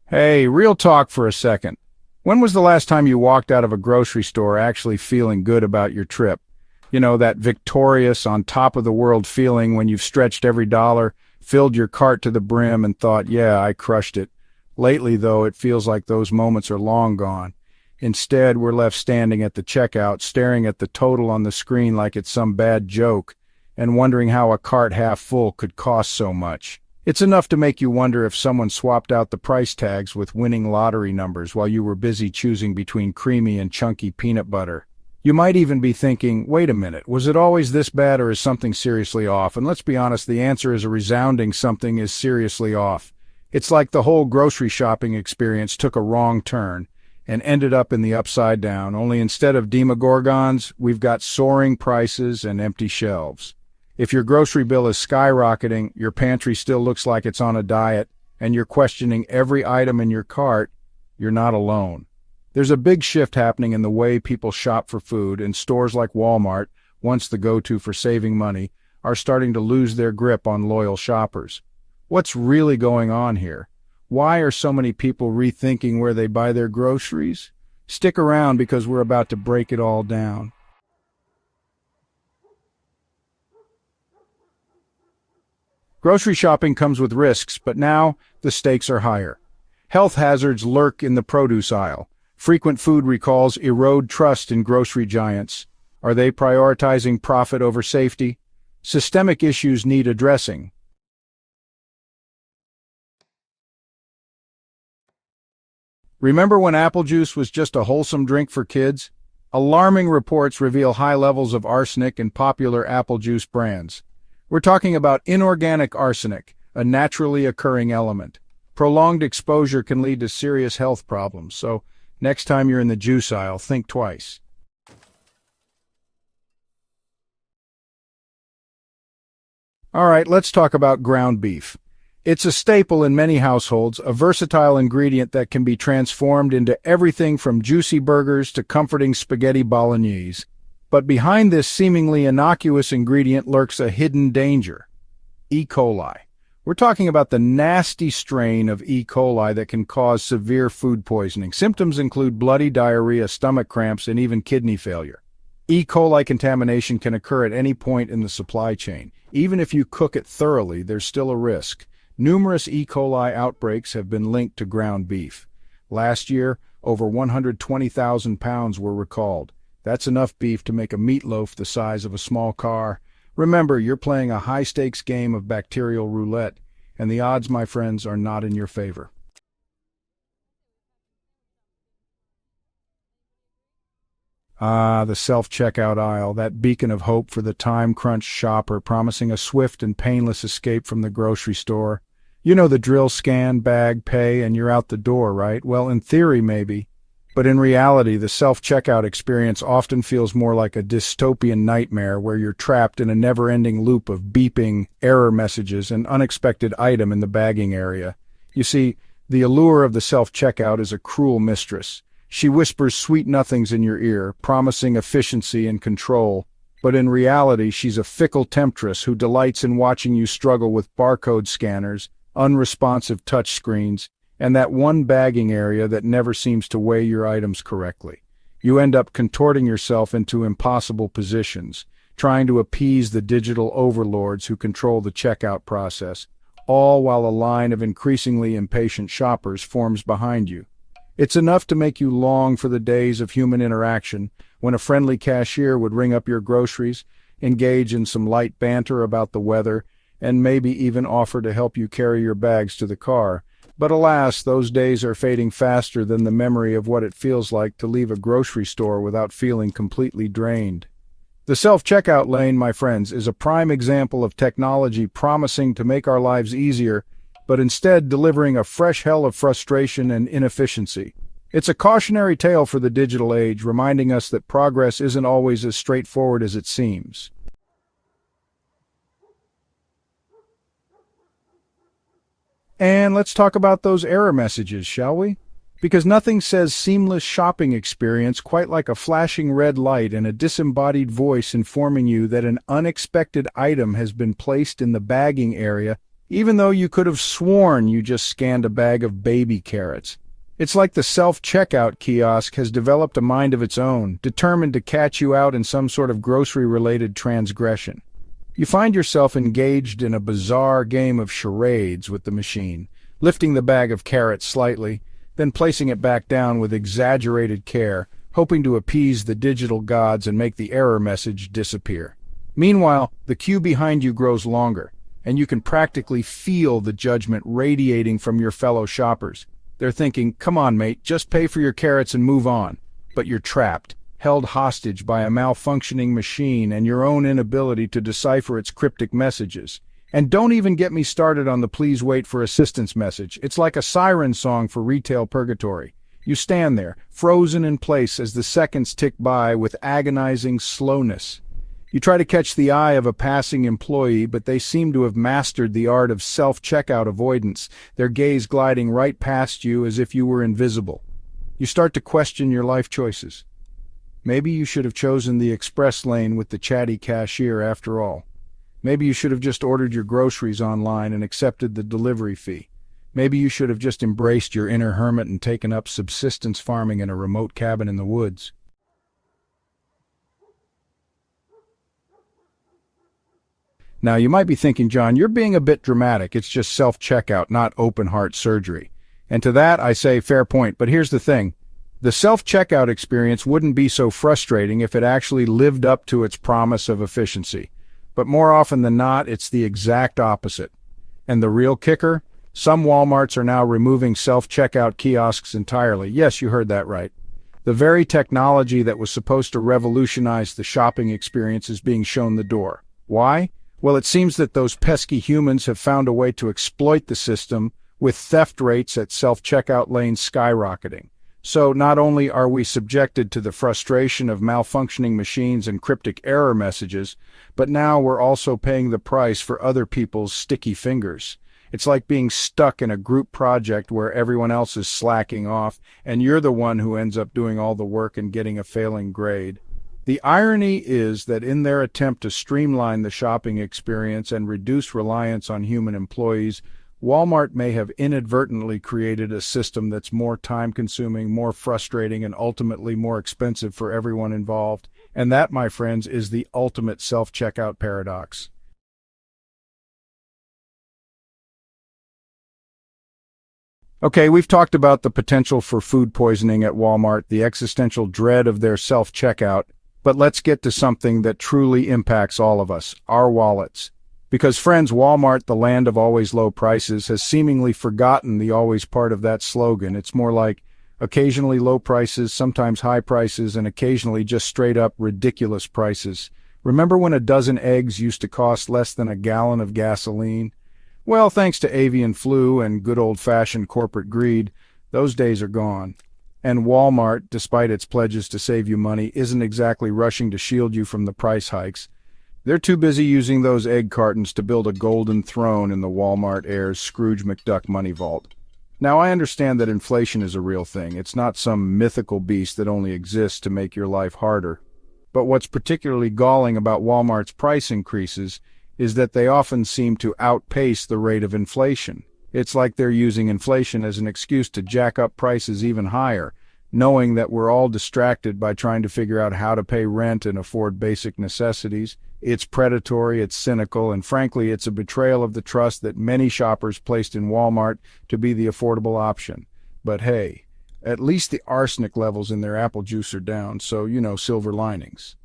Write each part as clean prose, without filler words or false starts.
Hey, real talk for a second. When was the last time you walked out of a grocery store actually feeling good about your trip? You know, that victorious, on top of the world feeling when you've stretched every dollar, filled your cart to the brim, and thought, yeah, I crushed it. Lately, though, it feels like those moments are long gone. Instead, we're left standing at the checkout, staring at the total on the screen like it's some bad joke, and wondering how a cart half full could cost so much. It's enough to make you wonder if someone swapped out the price tags with winning lottery numbers while you were busy choosing between creamy and chunky peanut butter. You might even be thinking, wait a minute, was it always this bad or is something seriously off? And let's be honest, the answer is a resounding something is seriously off. It's like the whole grocery shopping experience took a wrong turn and ended up in the upside down, only instead of demogorgons, we've got soaring prices and empty shelves. If your grocery bill is skyrocketing, your pantry still looks like it's on a diet, and you're questioning every item in your cart, you're not alone. There's a big shift happening in the way people shop for food, and stores like Walmart, once the go-to for saving money, are starting to lose their grip on loyal shoppers. What's really going on here? Why are so many people rethinking where they buy their groceries? Stick around because we're about to break it all down. Grocery shopping comes with risks, but now the stakes are higher. Health hazards lurk in the produce aisle. Frequent food recalls erode trust in grocery giants. Are they prioritizing profit over safety? Systemic issues need addressing. Remember when apple juice was just a wholesome drink for kids? Alarming reports reveal high levels of arsenic in popular apple juice brands. We're talking about inorganic arsenic, a naturally occurring element. Prolonged exposure can lead to serious health problems, so next time you're in the juice aisle, think twice. All right, let's talk about ground beef. It's a staple in many households, a versatile ingredient that can be transformed into everything from juicy burgers to comforting spaghetti bolognese. But behind this seemingly innocuous ingredient lurks a hidden danger: E. coli. We're talking about the nasty strain of E. coli that can cause severe food poisoning. Symptoms include bloody diarrhea, stomach cramps, and even kidney failure. E. coli contamination can occur at any point in the supply chain. Even if you cook it thoroughly, there's still a risk. Numerous E. coli outbreaks have been linked to ground beef. Last year, over 120,000 pounds were recalled. That's enough beef to make a meatloaf the size of a small car. Remember, you're playing a high-stakes game of bacterial roulette, and the odds, my friends, are not in your favor. Ah, the self-checkout aisle, that beacon of hope for the time-crunched shopper, promising a swift and painless escape from the grocery store. You know the drill: scan, bag, pay, and you're out the door, right? Well, in theory, maybe. But in reality, the self-checkout experience often feels more like a dystopian nightmare where you're trapped in a never-ending loop of beeping, error messages, and unexpected item in the bagging area. You see, the allure of the self-checkout is a cruel mistress. She whispers sweet nothings in your ear, promising efficiency and control. But in reality, she's a fickle temptress who delights in watching you struggle with barcode scanners, unresponsive touchscreens, and that one bagging area that never seems to weigh your items correctly. You end up contorting yourself into impossible positions, trying to appease the digital overlords who control the checkout process, all while a line of increasingly impatient shoppers forms behind you. It's enough to make you long for the days of human interaction, when a friendly cashier would ring up your groceries, engage in some light banter about the weather, and maybe even offer to help you carry your bags to the car. But alas, those days are fading faster than the memory of what it feels like to leave a grocery store without feeling completely drained. The self-checkout lane, my friends, is a prime example of technology promising to make our lives easier, but instead delivering a fresh hell of frustration and inefficiency. It's a cautionary tale for the digital age, reminding us that progress isn't always as straightforward as it seems. And let's talk about those error messages, shall we? Because nothing says seamless shopping experience quite like a flashing red light and a disembodied voice informing you that an unexpected item has been placed in the bagging area even though you could have sworn you just scanned a bag of baby carrots. It's like the self-checkout kiosk has developed a mind of its own, determined to catch you out in some sort of grocery-related transgression. You find yourself engaged in a bizarre game of charades with the machine, lifting the bag of carrots slightly, then placing it back down with exaggerated care, hoping to appease the digital gods and make the error message disappear. Meanwhile, the queue behind you grows longer, and you can practically feel the judgment radiating from your fellow shoppers. They're thinking, "Come on, mate, just pay for your carrots and move on." But you're trapped, held hostage by a malfunctioning machine and your own inability to decipher its cryptic messages. And don't even get me started on the "please wait for assistance" message. It's like a siren song for retail purgatory. You stand there, frozen in place as the seconds tick by with agonizing slowness. You try to catch the eye of a passing employee, but they seem to have mastered the art of self-checkout avoidance, their gaze gliding right past you as if you were invisible. You start to question your life choices. Maybe you should have chosen the express lane with the chatty cashier after all. Maybe you should have just ordered your groceries online and accepted the delivery fee. Maybe you should have just embraced your inner hermit and taken up subsistence farming in a remote cabin in the woods. Now, you might be thinking, "John, you're being a bit dramatic. It's just self-checkout, not open-heart surgery." And to that, I say, fair point. But here's the thing. The self-checkout experience wouldn't be so frustrating if it actually lived up to its promise of efficiency. But more often than not, it's the exact opposite. And the real kicker? Some Walmarts are now removing self-checkout kiosks entirely. Yes, you heard that right. The very technology that was supposed to revolutionize the shopping experience is being shown the door. Why? Well, it seems that those pesky humans have found a way to exploit the system, with theft rates at self-checkout lanes skyrocketing. So not only are we subjected to the frustration of malfunctioning machines and cryptic error messages, but now we're also paying the price for other people's sticky fingers. It's like being stuck in a group project where everyone else is slacking off, and you're the one who ends up doing all the work and getting a failing grade. The irony is that in their attempt to streamline the shopping experience and reduce reliance on human employees, Walmart may have inadvertently created a system that's more time-consuming, more frustrating, and ultimately more expensive for everyone involved. And that, my friends, is the ultimate self-checkout paradox. Okay, we've talked about the potential for food poisoning at Walmart, the existential dread of their self-checkout, but let's get to something that truly impacts all of us, our wallets. Because, friends, Walmart, the land of always low prices, has seemingly forgotten the always part of that slogan. It's more like occasionally low prices, sometimes high prices, and occasionally just straight-up ridiculous prices. Remember when a dozen eggs used to cost less than a gallon of gasoline? Well, thanks to avian flu and good old-fashioned corporate greed, those days are gone. And Walmart, despite its pledges to save you money, isn't exactly rushing to shield you from the price hikes. They're too busy using those egg cartons to build a golden throne in the Walmart heirs' Scrooge McDuck money vault. Now, I understand that inflation is a real thing. It's not some mythical beast that only exists to make your life harder. But what's particularly galling about Walmart's price increases is that they often seem to outpace the rate of inflation. It's like they're using inflation as an excuse to jack up prices even higher, knowing that we're all distracted by trying to figure out how to pay rent and afford basic necessities. It's predatory, it's cynical, and frankly, it's a betrayal of the trust that many shoppers placed in Walmart to be the affordable option. But hey, at least the arsenic levels in their apple juice are down, so, silver linings.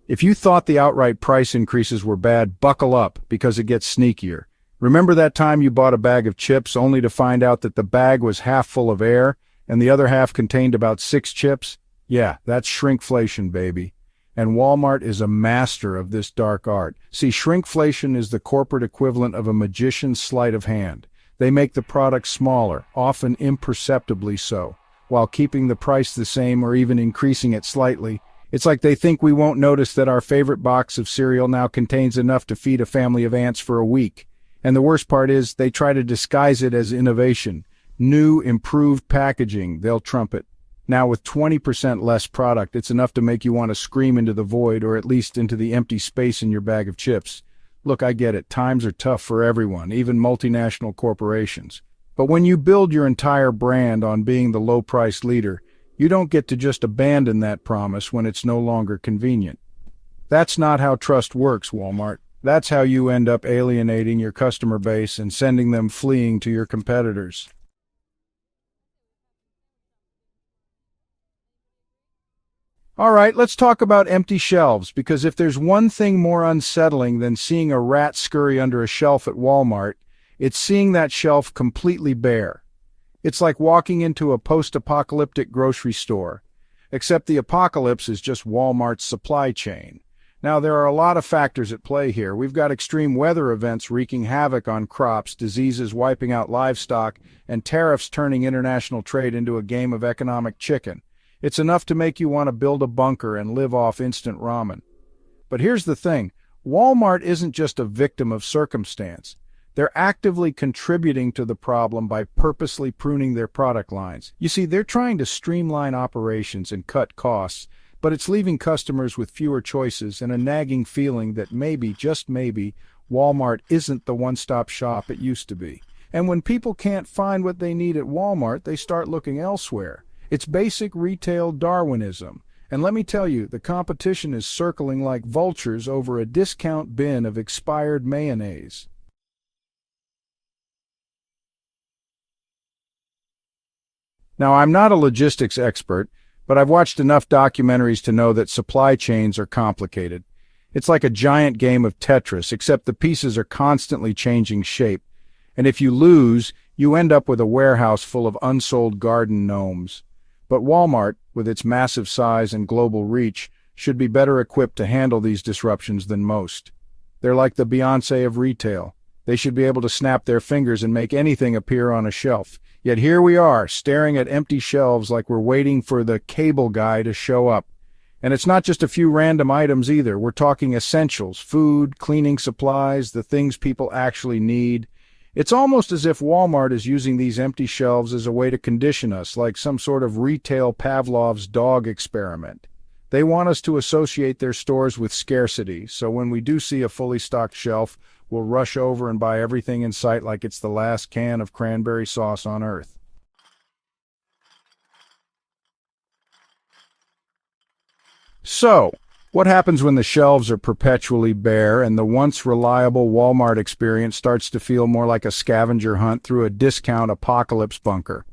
If you thought the outright price increases were bad, buckle up, because it gets sneakier. Remember that time you bought a bag of chips only to find out that the bag was half full of air and the other half contained about 6 chips? Yeah, that's shrinkflation, baby. And Walmart is a master of this dark art. See, shrinkflation is the corporate equivalent of a magician's sleight of hand. They make the product smaller, often imperceptibly so, while keeping the price the same or even increasing it slightly. It's like they think we won't notice that our favorite box of cereal now contains enough to feed a family of ants for a week. And the worst part is, they try to disguise it as innovation. New, improved packaging, they'll trumpet. Now with 20% less product, it's enough to make you want to scream into the void or at least into the empty space in your bag of chips. Look, I get it. Times are tough for everyone, even multinational corporations. But when you build your entire brand on being the low-price leader, you don't get to just abandon that promise when it's no longer convenient. That's not how trust works, Walmart. That's how you end up alienating your customer base and sending them fleeing to your competitors. All right, let's talk about empty shelves, because if there's one thing more unsettling than seeing a rat scurry under a shelf at Walmart, it's seeing that shelf completely bare. It's like walking into a post-apocalyptic grocery store, except the apocalypse is just Walmart's supply chain. Now, there are a lot of factors at play here. We've got extreme weather events wreaking havoc on crops, diseases wiping out livestock, and tariffs turning international trade into a game of economic chicken. It's enough to make you want to build a bunker and live off instant ramen. But here's the thing. Walmart isn't just a victim of circumstance. They're actively contributing to the problem by purposely pruning their product lines. You see, they're trying to streamline operations and cut costs, but it's leaving customers with fewer choices and a nagging feeling that maybe, just maybe, Walmart isn't the one-stop shop it used to be. And when people can't find what they need at Walmart, they start looking elsewhere. It's basic retail Darwinism. And let me tell you, the competition is circling like vultures over a discount bin of expired mayonnaise. Now, I'm not a logistics expert, but I've watched enough documentaries to know that supply chains are complicated. It's like a giant game of Tetris, except the pieces are constantly changing shape. And if you lose, you end up with a warehouse full of unsold garden gnomes. But Walmart, with its massive size and global reach, should be better equipped to handle these disruptions than most. They're like the Beyoncé of retail. They should be able to snap their fingers and make anything appear on a shelf. Yet here we are, staring at empty shelves like we're waiting for the cable guy to show up. And it's not just a few random items either. We're talking essentials, food, cleaning supplies, the things people actually need. It's almost as if Walmart is using these empty shelves as a way to condition us, like some sort of retail Pavlov's dog experiment. They want us to associate their stores with scarcity, so when we do see a fully stocked shelf, we'll rush over and buy everything in sight like it's the last can of cranberry sauce on earth. So, what happens when the shelves are perpetually bare and the once reliable Walmart experience starts to feel more like a scavenger hunt through a discount apocalypse bunker?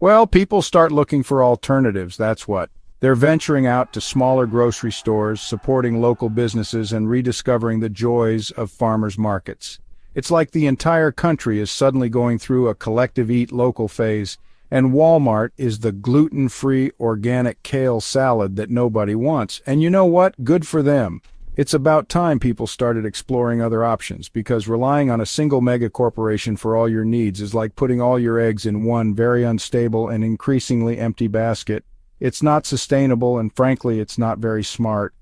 Well, people start looking for alternatives, that's what. They're venturing out to smaller grocery stores, supporting local businesses, and rediscovering the joys of farmers' markets. It's like the entire country is suddenly going through a collective eat local phase, and Walmart is the gluten-free organic kale salad that nobody wants. And you know what? Good for them. It's about time people started exploring other options, because relying on a single mega corporation for all your needs is like putting all your eggs in one very unstable and increasingly empty basket. It's not sustainable, and frankly, it's not very smart.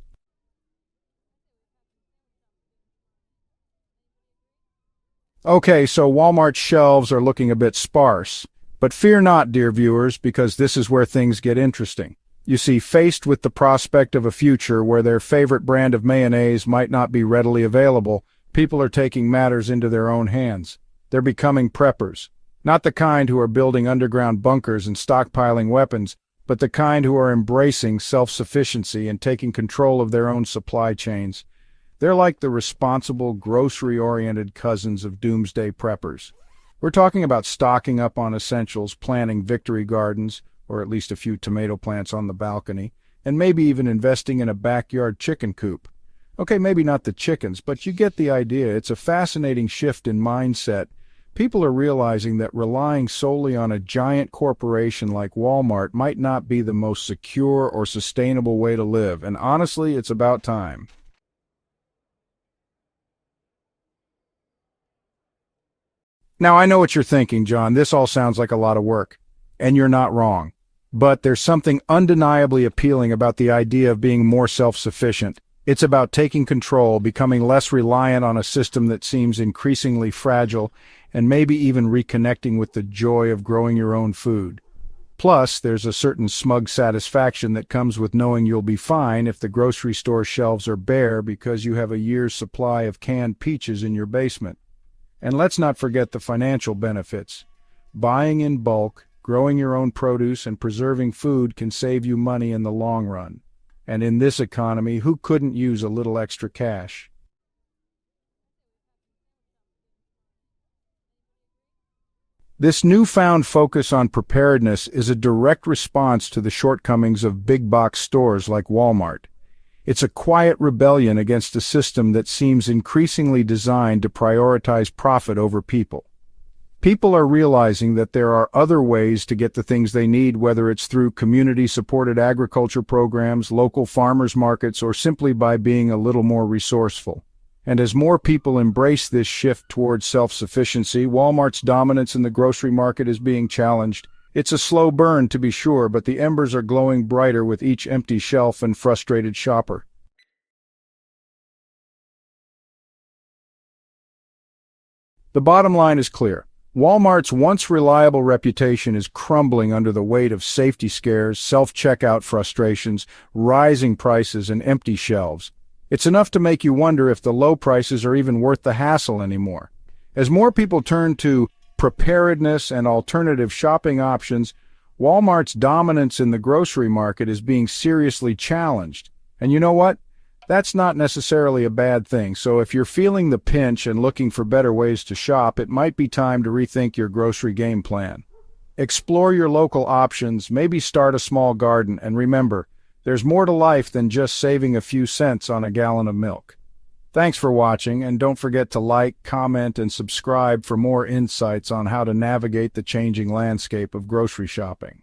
Okay, so Walmart's shelves are looking a bit sparse. But fear not, dear viewers, because this is where things get interesting. You see, faced with the prospect of a future where their favorite brand of mayonnaise might not be readily available, people are taking matters into their own hands. They're becoming preppers. Not the kind who are building underground bunkers and stockpiling weapons, but the kind who are embracing self-sufficiency and taking control of their own supply chains. They're like the responsible, grocery-oriented cousins of doomsday preppers. We're talking about stocking up on essentials, planting victory gardens, or at least a few tomato plants on the balcony, and maybe even investing in a backyard chicken coop. Okay, maybe not the chickens, but you get the idea. It's a fascinating shift in mindset. People are realizing that relying solely on a giant corporation like Walmart might not be the most secure or sustainable way to live, and honestly, it's about time. Now, I know what you're thinking, John. This all sounds like a lot of work, and you're not wrong. But there's something undeniably appealing about the idea of being more self-sufficient. It's about taking control, becoming less reliant on a system that seems increasingly fragile, and maybe even reconnecting with the joy of growing your own food. Plus, there's a certain smug satisfaction that comes with knowing you'll be fine if the grocery store shelves are bare because you have a year's supply of canned peaches in your basement. And let's not forget the financial benefits. Buying in bulk, growing your own produce, and preserving food can save you money in the long run. And in this economy, who couldn't use a little extra cash? This newfound focus on preparedness is a direct response to the shortcomings of big-box stores like Walmart. It's a quiet rebellion against a system that seems increasingly designed to prioritize profit over people. People are realizing that there are other ways to get the things they need, whether it's through community-supported agriculture programs, local farmers markets, or simply by being a little more resourceful. And as more people embrace this shift towards self-sufficiency, Walmart's dominance in the grocery market is being challenged. It's a slow burn, to be sure, but the embers are glowing brighter with each empty shelf and frustrated shopper. The bottom line is clear. Walmart's once reliable reputation is crumbling under the weight of safety scares, self-checkout frustrations, rising prices, and empty shelves. It's enough to make you wonder if the low prices are even worth the hassle anymore. As more people turn to preparedness and alternative shopping options, Walmart's dominance in the grocery market is being seriously challenged. And you know what? That's not necessarily a bad thing. So if you're feeling the pinch and looking for better ways to shop, it might be time to rethink your grocery game plan. Explore your local options, maybe start a small garden, and remember, there's more to life than just saving a few cents on a gallon of milk. Thanks for watching, and don't forget to like, comment, and subscribe for more insights on how to navigate the changing landscape of grocery shopping.